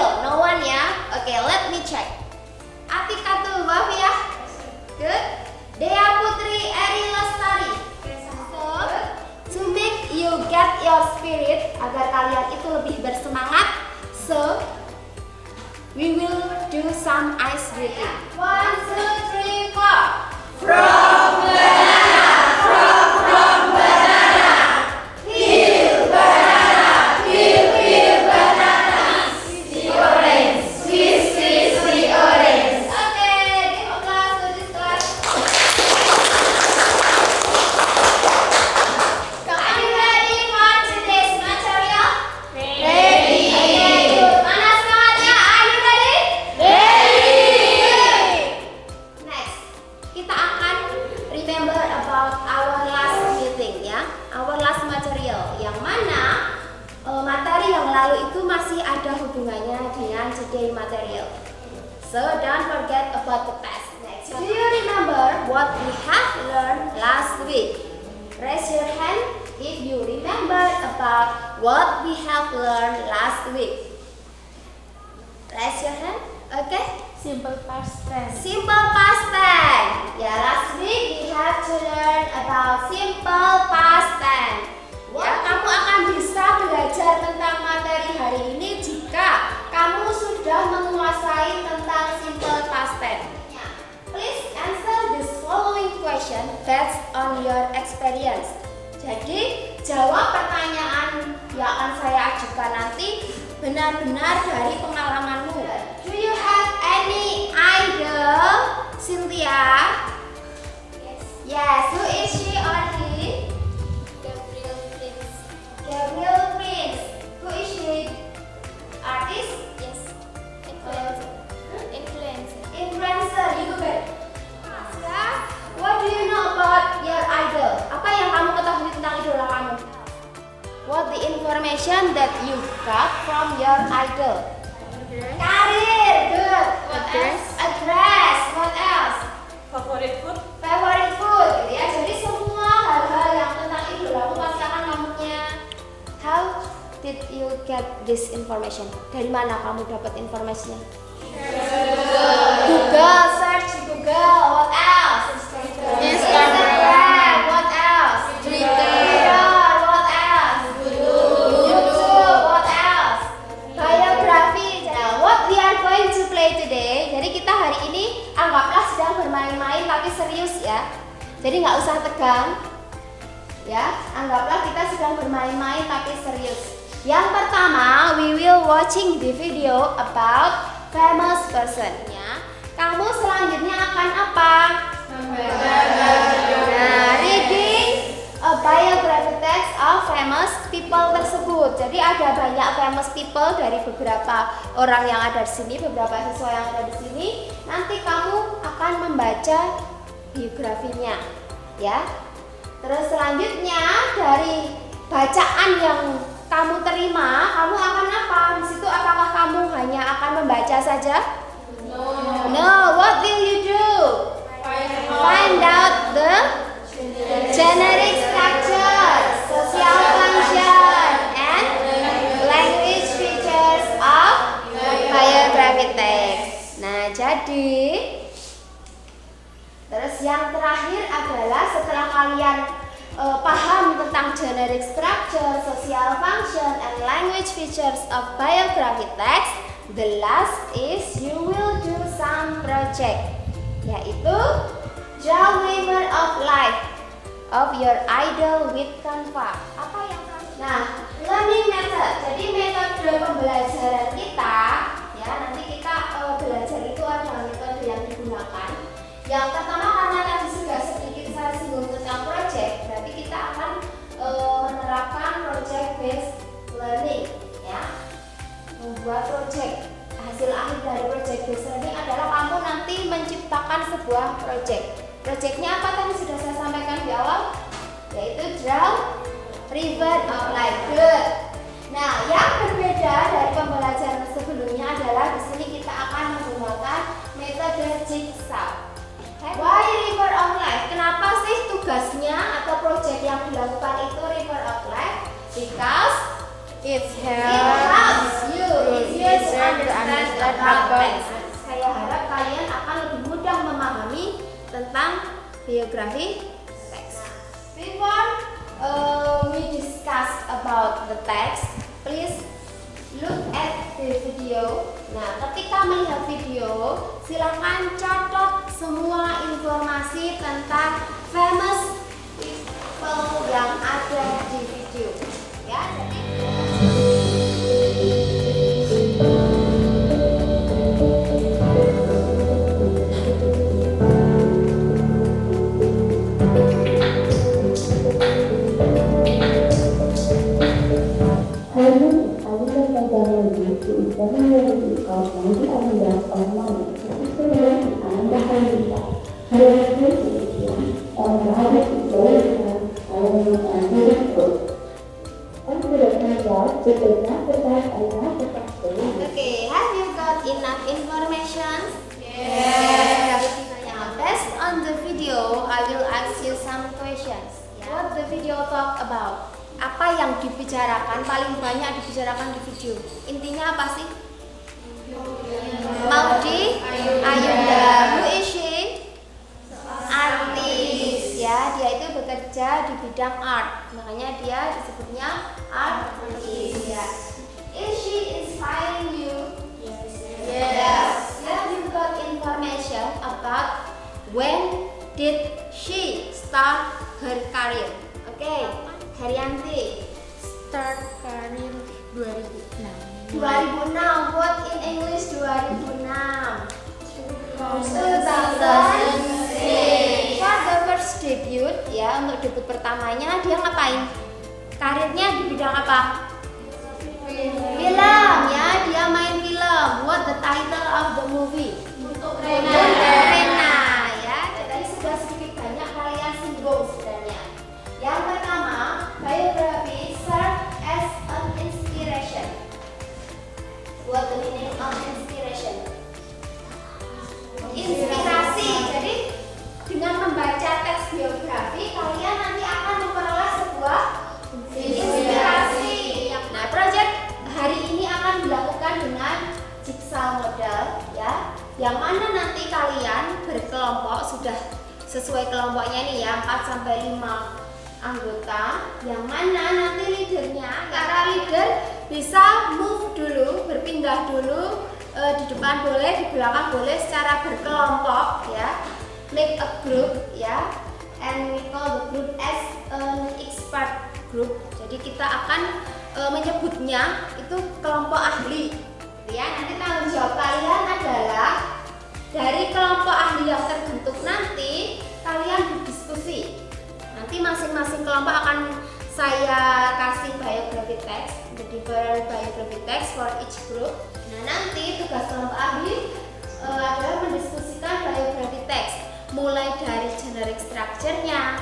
Still no one ya. Okay, let me check. Atika tuh Wafia. Good. Dea Putri Eri Lestari. So, to make you get your spirit, agar kalian itu lebih bersemangat, so we will do some ice breathing. 1, 2, 3, 4. From banana, from banana. Peel banana, peel banana. The orange, squeeze the orange. Okay, give applause to this class. Are you ready for today's material? Ready. Okay, good. Mana semangatnya? Are you ready? Ready. Next, kita akan remember about our last meeting ya, our last material, yang mana materi yang lalu itu masih ada hubungannya dengan today material. So don't forget about the past. Next, do you remember what we have learned last week? Raise your hand if you remember about what we have learned last week. Raise your hand. Okay. Simple past tense. Simple past tense. Ya, last week we have to learn about simple past tense. Ya, kamu akan bisa belajar tentang materi hari ini jika kamu sudah menguasai tentang simple past tense. Please answer this following question based on your experience. Jadi, jawab pertanyaan yang akan saya ajukan nanti benar-benar dari pengalamanmu. Do you have any idol, Cynthia? Yes. Yes. Who is she or he? Gabriel Prince. Gabriel Prince. Who is she? Artist? Yes. Influencer. Influencer. Influencer, YouTuber. Ya. What do you know about your idol? Apa yang kamu ketahui tentang idola kamu? What the information that you got from your idol? Karir, good. What else? else? A dress. What else? Favorite food. Favorite food, gitu ya. Jadi semua hal-hal yang tentang idolamu pasti akan kamu punya. How did you get this information? Dari mana kamu dapat informasinya? Google, search Google. What else? Instagram. What else? Twitter. What else? YouTube. What else? Biografi. Nah, what we are going to play today. Jadi kita hari ini anggaplah sedang bermain-main tapi serius ya. Jadi nggak usah tegang. Ya, anggaplah kita sedang bermain-main tapi serius. Yang pertama, we will watching the video about famous person ya. Kamu selanjutnya akan apa? Nah, reading a biography text of famous people tersebut. Jadi ada banyak famous people dari beberapa orang yang ada di sini, beberapa siswa yang ada di sini. Nanti kamu akan membaca biografinya, ya. Terus selanjutnya dari bacaan yang kamu terima, kamu akan apa? Di situ apakah kamu hanya akan membaca saja? No, what will you do? Find out the generic structure, social function, and language features of biography text. Nah, jadi terus yang terakhir adalah setelah kalian paham tentang generic structure, social function, and language features of biography text, the last is you will do some project, yaitu draw memoir of life of your idol with Canva. Apa yang Nah, learning method. Jadi metode pembelajaran kita, ya nanti kita belajar itu ada metode yang digunakan. Yang pertama karena tadi sudah sedikit saya singgung tentang project, berarti kita akan menerapkan project based learning, ya. Membuat project. Hasil akhir dari project based learning adalah kamu nanti menciptakan sebuah project. Projectnya apa tadi sudah saya sampaikan di awal, yaitu draw river of life. Good. Nah, yang berbeda dari pembelajaran sebelumnya adalah di sini kita akan menggunakan metode jigsaw. Why river of life? Kenapa sih tugasnya atau project yang dilakukan itu river of life? Because it helps you in your learn to understand about. Saya harap kalian akan lebih mudah memahami tentang biografi teks. Before we discuss about the text, please look at the video. Nah, ketika melihat video, silakan catat semua informasi tentang famous people yang ada di video. Ya, Okay, have you got enough information? Yes. Now, based on the video, I will ask you some questions. What the video talk about? Apa yang dibicarakan, paling banyak dibicarakan di video? Intinya apa sih? Maudy Ayunda. Who is she? Artis. Ya, dia itu bekerja di bidang art. Makanya dia disebutnya artis. Ya. Is she inspiring you? Yes. Have you got information about when did she start her career? Okay, Haryanti. Start career 2006. 2006. What in English 2006? 2006. For the first debut, ya, untuk debut pertamanya dia ngapain? Karirnya di bidang apa? Film, ya, dia main film. What the title of the movie? Untuk Rena, ya. Jadi sudah sedikit banyak kalian singgung sebenarnya. Yang pertama, biography serve as an inspiration. What the meaning of inspiration? Inspirasi. Jadi dengan membaca teks biografi, kalian nanti akan memperoleh sebuah inspirasi. Nah, proyek hari ini akan dilakukan dengan jigsaw model, ya, yang mana nanti kalian berkelompok, sudah sesuai kelompoknya nih ya, 4 sampai 5 anggota, yang mana nanti leadernya, para leader bisa move dulu, berpindah dulu, di depan boleh, di belakang boleh, secara berkelompok, ya, make a group, ya, and we call the group as an expert group. Jadi kita akan menyebutnya itu kelompok ahli, ya. Nanti tanggung jawab kalian adalah dari kelompok ahli yang terbentuk nanti kalian berdiskusi. Nanti masing-masing kelompok akan saya kasih biography text, jadi biography text for each group. Nah, nanti tugas kelompok ahli adalah mendiskusikan biography text, mulai dari generic structure-nya,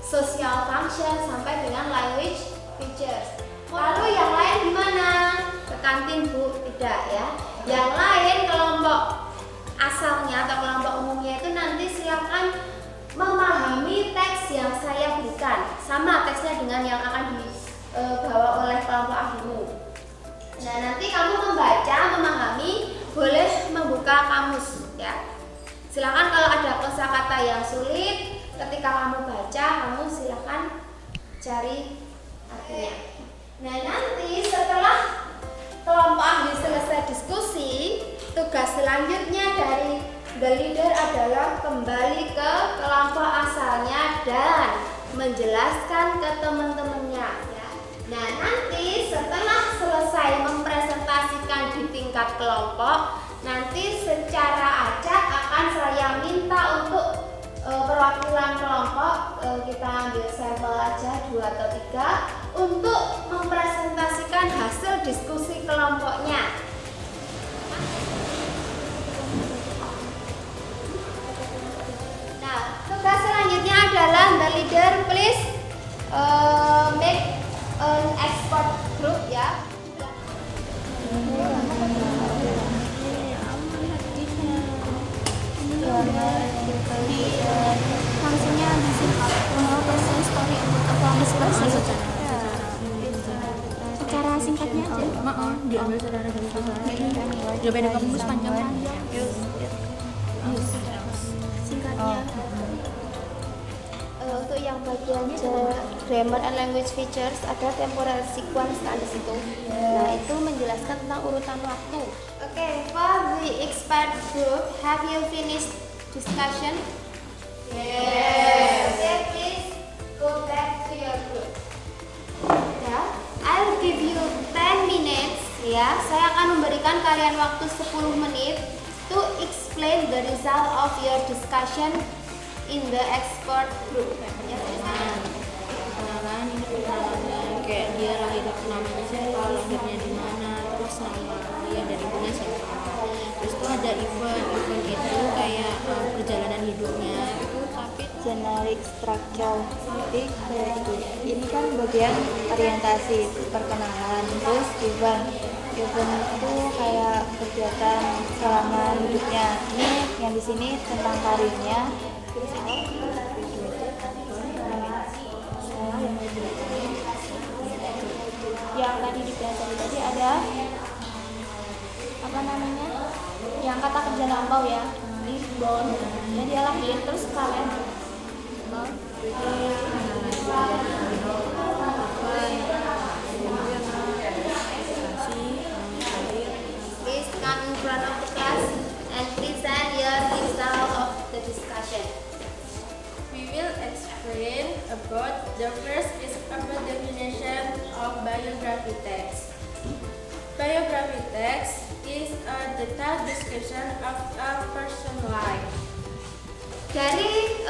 social function, sampai dengan language features. Lalu yang lain gimana? Ke kantin, Bu? Tidak, ya. Yang lain kelompok asalnya atau kelompok umumnya itu nanti silakan memahami teks yang saya berikan, sama teksnya dengan yang akan dibawa oleh kelompok ahlimu. Nah, nanti kamu membaca, memahami, boleh membuka kamus, ya. Silakan kalau ada kosakata yang sulit, ketika kamu baca, kamu silakan cari artinya. Nah, nanti setelah kelompok ahli selesai diskusi, tugas selanjutnya dari the leader adalah kembali ke kelompok asalnya dan menjelaskan ke teman-temannya, ya. Nah, nanti setelah selesai mempresentasikan di tingkat kelompok, nanti secara acak akan saya minta untuk perwakilan kelompok, kita ambil sampel aja 2 atau 3 untuk mempresentasikan hasil diskusi kelompoknya. Nah, tugas selanjutnya adalah the leader please make an expert group, ya. Fungsinya disingkat, person story untuk performance person. Secara singkatnya aja. Diambil secara garis besar. Udah beda kamus panjang. Singkatnya. Untuk yang bagian grammar and language features ada temporal sequence kan di situ. Nah, itu menjelaskan tentang urutan waktu. Oke, for the expert group, have you finished discussion? Yes. Okay, please go back to your group. Ya, I'll give you 10 minutes ya. Saya akan memberikan kalian waktu 10 menit to explain the result of your discussion in the expert group. Ya, Kenalan, ini kenalannya kayak dia lahir namanya siapa, lahirnya di mana, terus nama dia dari ibunya siapa. Terus itu ada event itu kayak perjalanan hidupnya itu, tapi Generic structure. Jadi kayak itu. Ini kan bagian orientasi, perkenalan, terus event. Event itu kayak kegiatan selama hidupnya. Ini yang di sini tentang karirnya. Terus yang tadi dipelajari tadi ada apa namanya, yang kata kerja lampau ya, live born, ya dia lahir, terus kalian please come in front of the class and present your result of the discussion. We will explain about the first is about definition of biography text. Biography text is a detailed description of a person's life. Dari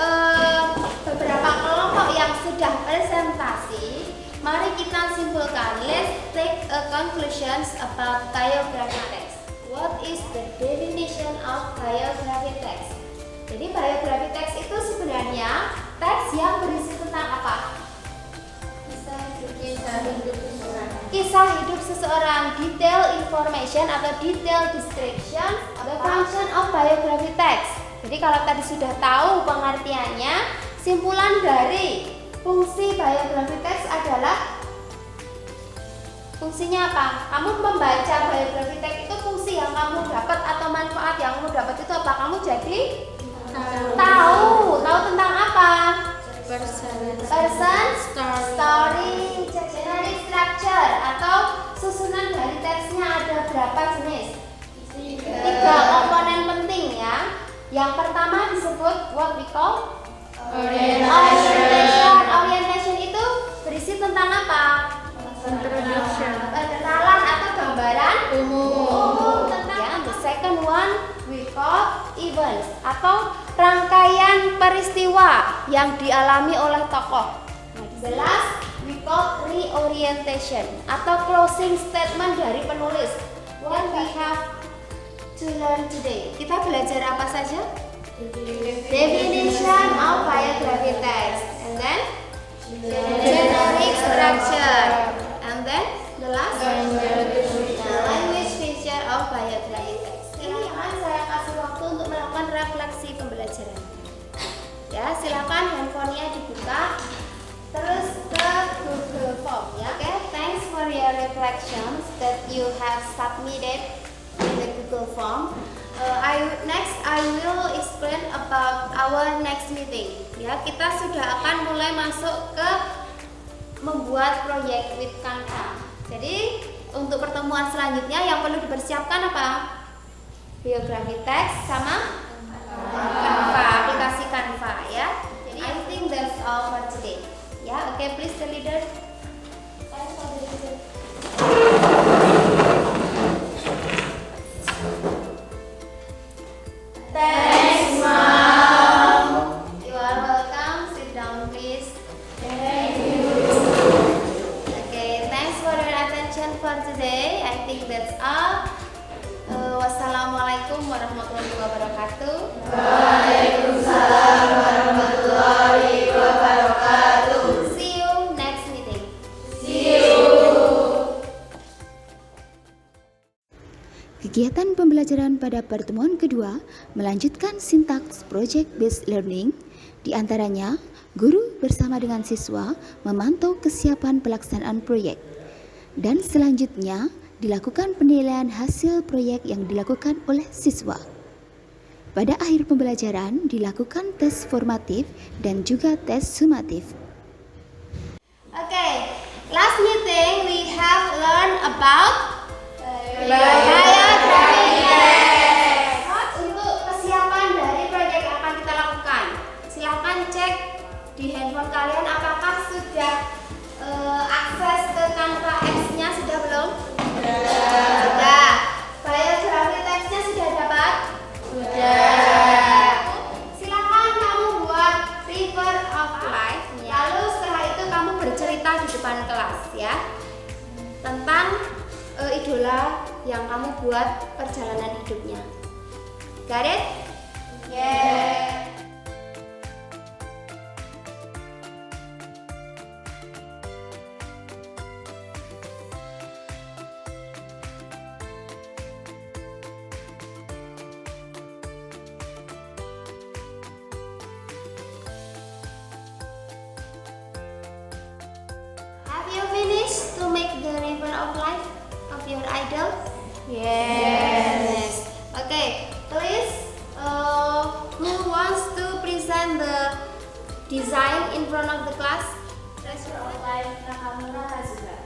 beberapa kelompok yang sudah presentasi, mari kita simpulkan. Let's take a conclusions about biography text. What is the definition of biography text? Jadi biography text itu sebenarnya teks yang berisi tentang apa? Kisah hidup seseorang, detail information atau detail description the function of biography text. Jadi kalau tadi sudah tahu pengertiannya, simpulan dari fungsi biography text adalah fungsinya apa? Kamu membaca biography text itu fungsi yang kamu dapat atau manfaat yang kamu dapat itu apa? Kamu jadi tahu tentang apa? Person, story, generic structure atau susunan dari teksnya ada berapa jenis? 3 komponen penting ya. Yang pertama disebut what we call orientation. Orientation itu berisi tentang apa? Pengenalan atau gambaran umum tentang. Ya, the second one we call events atau rangkaian peristiwa yang dialami oleh tokoh. The last we call reorientation atau closing statement dari penulis. What we have to learn today. Kita belajar apa saja? Definition of biography text, and then generic structure, and then the last language feature of biography text. Ini yang saya kasih waktu untuk melakukan refleksi pembelajaran. Ya, silakan handphonenya dibuka, terus ke Google Form. Ya, okay. Thanks for your reflections that you have submitted in the Google Form. Next I will explain about our next meeting. Ya, kita sudah akan mulai masuk ke membuat proyek with Canva. Jadi untuk pertemuan selanjutnya yang perlu dipersiapkan apa? Biography text sama Canva, aplikasi Canva ya. Jadi I think that's all for today. Ya, oke, please the leader. Thanks for the leader. Thanks, Mom. You are welcome. Sit down, please. Thank you. Okay, thanks for your attention for today. I think that's all. Wassalamualaikum warahmatullahi wabarakatuh. Waalaikumsalam warahmatullahi wabarakatuh. See you next meeting. See you. Kegiatan pembelajaran pada pertemuan kedua melanjutkan sintaks project-based learning, di antaranya guru bersama dengan siswa memantau kesiapan pelaksanaan proyek. Dan selanjutnya dilakukan penilaian hasil proyek yang dilakukan oleh siswa. Pada akhir pembelajaran dilakukan tes formatif dan juga tes sumatif. Okay, last meeting we have learned about biography text. Untuk persiapan dari proyek yang akan kita lakukan, silahkan cek di handphone kalian apakah sudah akses ke Canva X-nya sudah belum? Sudah. Biography text-nya sudah dapat? Sudah. Silakan kamu buat river of life. Lalu setelah itu kamu bercerita di depan kelas ya tentang idola yang kamu buat perjalanan hidupnya. Got it? Yeah. Have you finished to make the river of life of your idol? Yes. Okay, please, who wants to present the design in front of the class? River of life Nakamura Kazuha.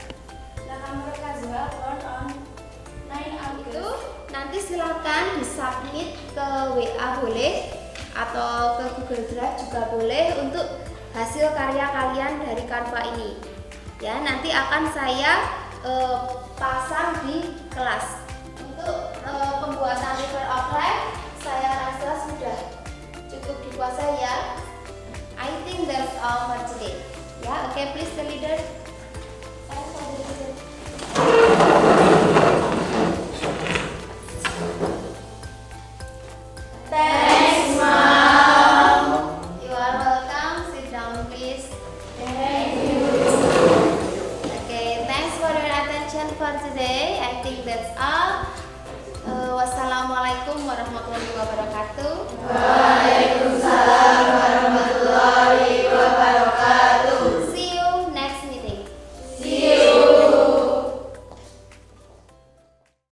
Nakamura Kazuha born on 9 August. Itu nanti silakan disubmit ke WA boleh atau ke Google Drive juga boleh untuk hasil karya kalian dari Canva ini. Ya, nanti akan saya pasang di kelas. Untuk pembuatan river of life saya rasa sudah cukup dikuasai ya. I think that's all for today. Ya, okay, please the leader.